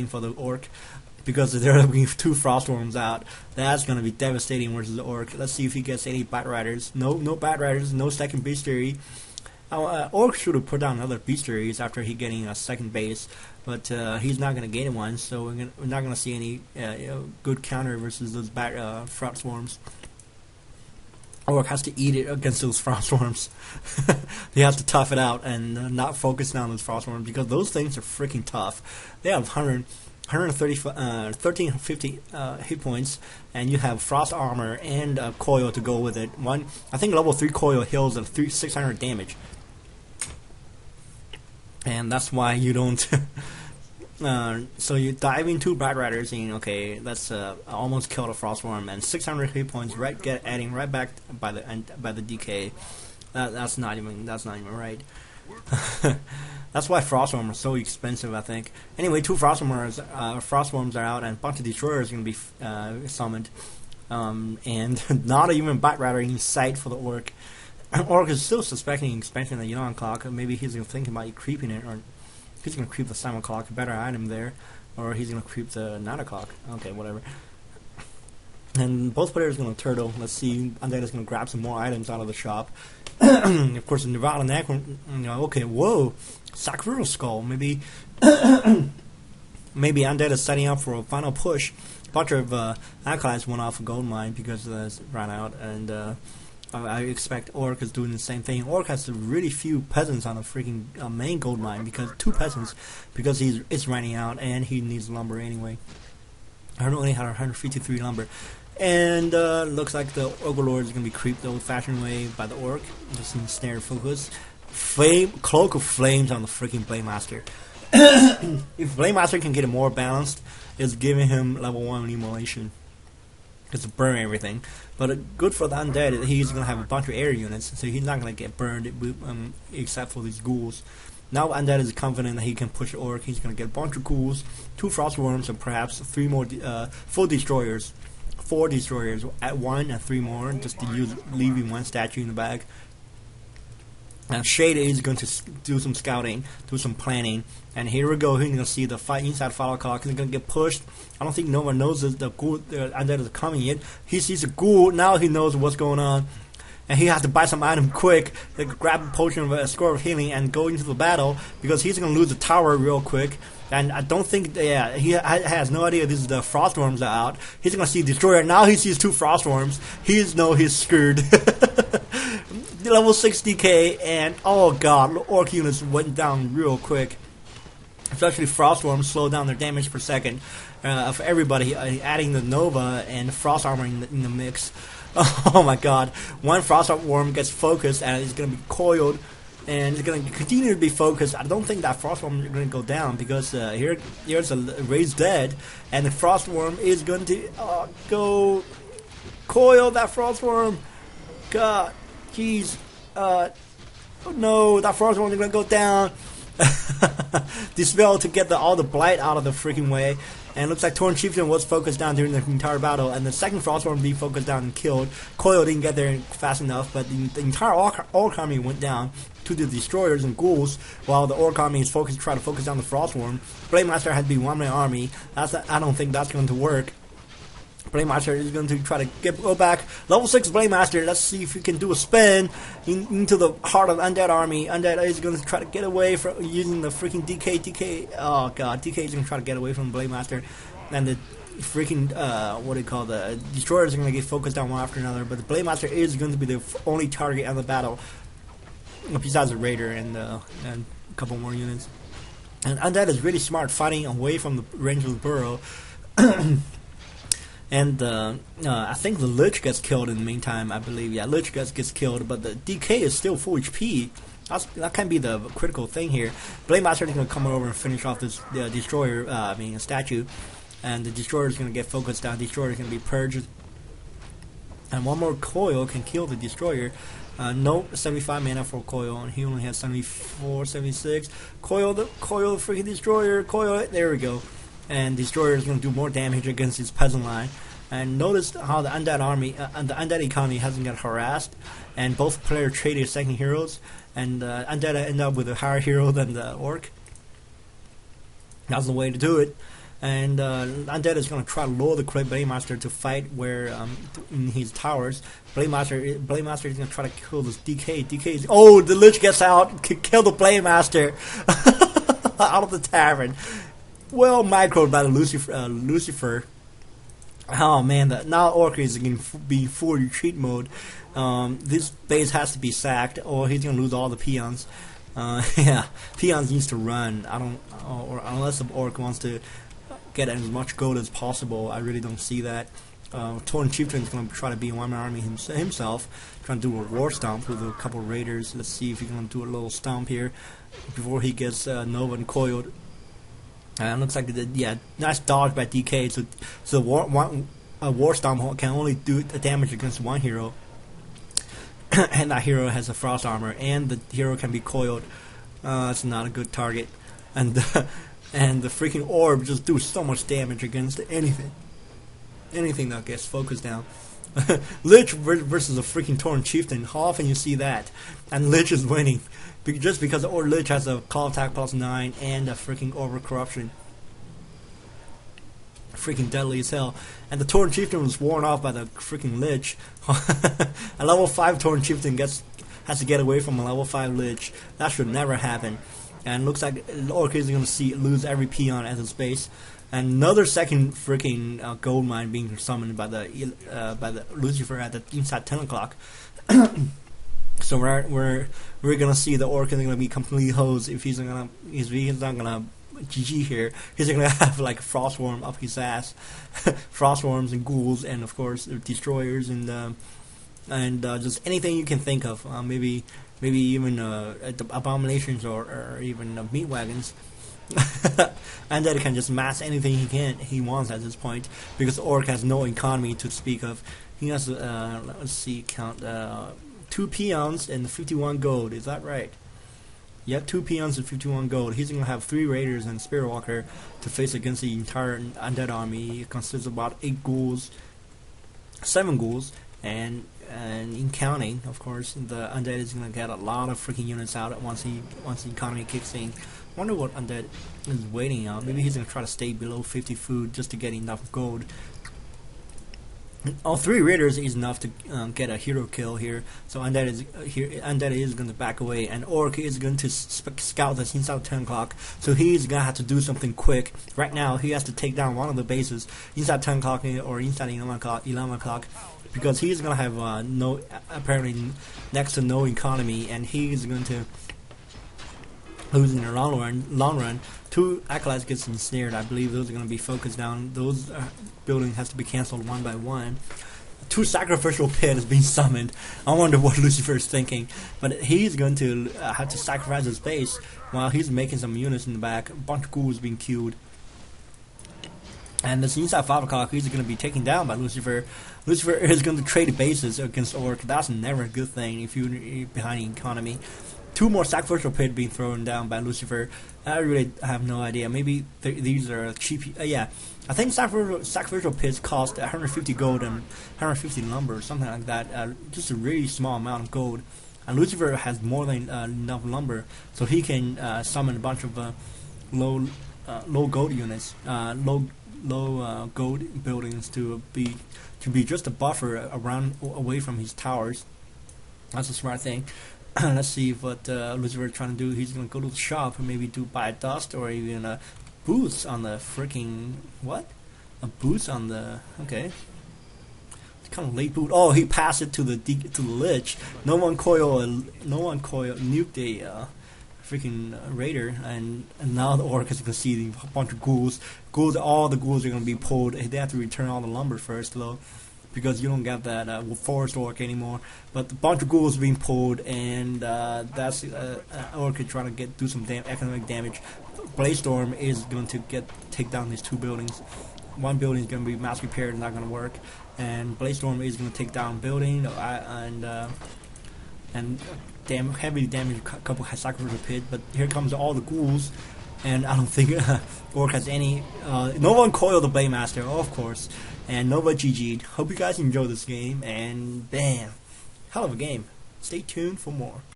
for the orc, because they're looking 2 Frostworms out. That's going to be devastating versus the orc. Let's see if he gets any Bat Riders. No Bat Riders, no second bestiary. Orc should have put down another bestiaries after he getting a second base, but he's not going to gain one, so we're not going to see any good counter versus those Frostworms. Orc has to eat it against those Frostworms. He has to tough it out and not focus on those Frostworms, because those things are freaking tough. They have 1350 hit points, and you have frost armor and coil to go with it. I think level 3 coil heals at 600 damage, and that's why you don't. So you dive into Bat Riders, and okay, that's almost killed a Frostworm, and 600 hit points, adding right back by the DK. That's not even right. That's why Frostworms are so expensive, I think. Anyway, 2 Frostworms are out, and a bunch of Destroyers are going to be summoned. And not even Bat Rider in sight for the Orc. Orc is still suspecting expansion of the Yawn Clock. Maybe he's thinking about creeping it, or he's going to creep the Simon Clock, better item there. Or he's going to creep the 9 o'clock. Okay, whatever. And both players are going to turtle. Let's see, Undead is going to grab some more items out of the shop. Of course, Nevada Neck, okay, whoa, Sacrificial Skull, maybe Undead is setting up for a final push. A bunch of Acolytes went off a gold mine because it's ran out, and I expect Orc is doing the same thing. Orc has really few peasants on the freaking main gold mine, because 2 peasants, because it's running out, and he needs lumber anyway. I only had 153 lumber. And looks like the Overlord is going to be creeped the old-fashioned way by the Orc. Just in snare focus. Cloak of Flames on the freaking Blade Master. If Blade Master can get it more balanced, it's giving him level 1 immolation. It's burn everything. But good for the Undead, he's going to have a bunch of air units, so he's not going to get burned except for these ghouls. Now Undead is confident that he can push Orc. He's going to get a bunch of ghouls, 2 Frostworms, and perhaps 3 more full Destroyers. 4 Destroyers at 1 and 3 more, just to leaving 1 statue in the bag. And Shade is going to do some scouting, do some planning, and here we go. He's going to see the fight inside Follow Clock. He's going to get pushed. I don't think no one knows that the ghoul Undead is coming yet. He sees a ghoul, now he knows what's going on. And he has to buy some item quick, like grab a potion of a score of healing and go into the battle, because he's going to lose the tower real quick. And I don't think, he has no idea this is the Frostworms are out. He's going to see Destroyer. Now he sees 2 Frostworms. He's screwed. Level 6 DK, and oh god, Orc units went down real quick. Especially Frostworms slow down their damage per second of everybody, adding the Nova and Frost Armor in the mix. Oh my god, 1 Frostworm gets focused and it's going to be coiled, and it's going to continue to be focused. I don't think that Frostworm is going to go down, because here's a Raised Dead, and the Frostworm is going to go coil that Frostworm. God, jeez. Oh no, that Frostworm is going to go down. Dispel to get all the blight out of the freaking way. And it looks like Torn Chieftain was focused down during the entire battle, and the second Frostworm being focused down and killed. Coil didn't get there fast enough, but the entire Orc army went down to the Destroyers and Ghouls, while the Orc army is trying to focus down the Frostworm. Blade Master had to be one-man army. I don't think that's going to work. Blade Master is going to try to go back. Level 6 Blade Master, let's see if he can do a spin into the heart of Undead army. Undead is going to try to get away from using the freaking DK. Oh god, DK is going to try to get away from Blade Master. And the freaking, the Destroyers are going to get focused down one after another. But the Blade Master is going to be the only target of the battle, besides the Raider and a couple more units. And Undead is really smart, fighting away from the range of the burrow. And I think the Lich gets killed in the meantime, I believe. Yeah, Lich gets killed, but the DK is still full HP. That can be the critical thing here. Blade Master is going to come over and finish off this Destroyer, a statue. And the Destroyer is going to get focused down. Destroyer is going to be purged. And 1 more Coil can kill the Destroyer. No, 75 mana for Coil, and he only has 74, 76. Coil the freaking Destroyer. Coil it. There we go. And Destroyer is going to do more damage against his peasant line. And notice how the Undead army, the Undead economy hasn't got harassed, and both players traded second heroes, and Undead end up with a higher hero than the Orc. That's the way to do it. and Undead is gonna try to lure the Blade Master to fight where in his towers. Blade Master is gonna try to kill this DK. Oh, the Lich gets out, kill the Blade Master out of the tavern. Well, microed by the Lucifer. Oh man, now Orc is going to be full retreat mode. This base has to be sacked, or he's going to lose all the peons. Yeah, peons needs to run. Or unless the Orc wants to get as much gold as possible. I really don't see that. Torn Chieftain is going to try to be one-man army himself, trying to do a war stomp with a couple of raiders. Let's see if he's going to do a little stomp here before he gets Nova and coiled. Looks like nice dodge by DK. So war stomp can only do damage against one hero, and that hero has a frost armor, and the hero can be coiled. It's not a good target, and the freaking orb just do so much damage against anything that gets focused down. Lich versus a freaking Torn Chieftain. How often you see that? And Lich is winning. Just because the Lich has a call attack +9 and a freaking over corruption. Freaking deadly as hell. And the Torn Chieftain was worn off by the freaking Lich. A level 5 Torn Chieftain has to get away from a level 5 Lich. That should never happen. And looks like Orc is going to lose every peon at his base. And another second freaking gold mine being summoned by the Lucifer at the inside 10 o'clock. So we're gonna see the Orc is gonna be completely hosed if he's not gonna GG here. He's gonna have like a frostworm up his ass, frostworms and ghouls, and of course destroyers and just anything you can think of. Maybe even abominations or even meat wagons. And that can just mass anything he wants at this point, because the Orc has no economy to speak of. He has let's see, count 2 peons and 51 gold. Is that right? Yep, 2 peons and 51 gold. He's gonna have 3 raiders and Spirit Walker to face against the entire Undead army. It consists of about 8 ghouls, 7 ghouls, and in counting, of course, the Undead is gonna get a lot of freaking units out once the economy kicks in. Wonder what Undead is waiting on. Maybe he's gonna try to stay below 50 food just to get enough gold. All 3 raiders is enough to get a hero kill here. So Undead is going to back away, and Orc is going to scout this inside 10 o'clock. So he's going to have to do something quick. Right now, he has to take down one of the bases inside 10 o'clock or inside 11 o'clock, because he's going to have apparently next to no economy, and he's going to lose in the long run. 2 acolytes gets ensnared. I believe those are going to be focused down. Those buildings has to be cancelled one by one. 2 sacrificial pit is being summoned. I wonder what Lucifer is thinking, but he's going to have to sacrifice his base while he's making some units in the back. A bunch of ghouls being killed. And this inside 5 o'clock, he's going to be taken down by Lucifer. Lucifer is going to trade bases against Orc. That's never a good thing if you're behind the economy. 2 more sacrificial pit being thrown down by Lucifer. I really have no idea. Maybe these are cheap. Yeah, I think sacrificial pits cost 150 gold and 150 lumber, something like that. Just a really small amount of gold. And Lucifer has more than enough lumber, so he can summon a bunch of low gold units, low gold buildings to be just a buffer away from his towers. That's a smart thing. Let's see what Lucifer is trying to do. He's going to go to the shop and maybe buy dust or even a boost on the freaking what? A boost on the okay. It's kind of late boot. Oh, he passed it to the Lich. No one coil nuked a freaking raider, and now the Orc is going to see a bunch of ghouls. All the ghouls are going to be pulled. They have to return all the lumber first, though, because you don't get that forest Orc anymore. But a bunch of ghouls being pulled, and that's Orc is trying to do some economic damage. Bladestorm is going to take down these 2 buildings. One building is going to be mass repaired and not going to work, and Bladestorm is going to take down building and heavily damage a couple sacrificial pit. But here comes all the ghouls, and I don't think Orc has any. No one coiled the Blade Master, of course, and Nova GG'd. Hope you guys enjoy this game, and bam, hell of a game. Stay tuned for more.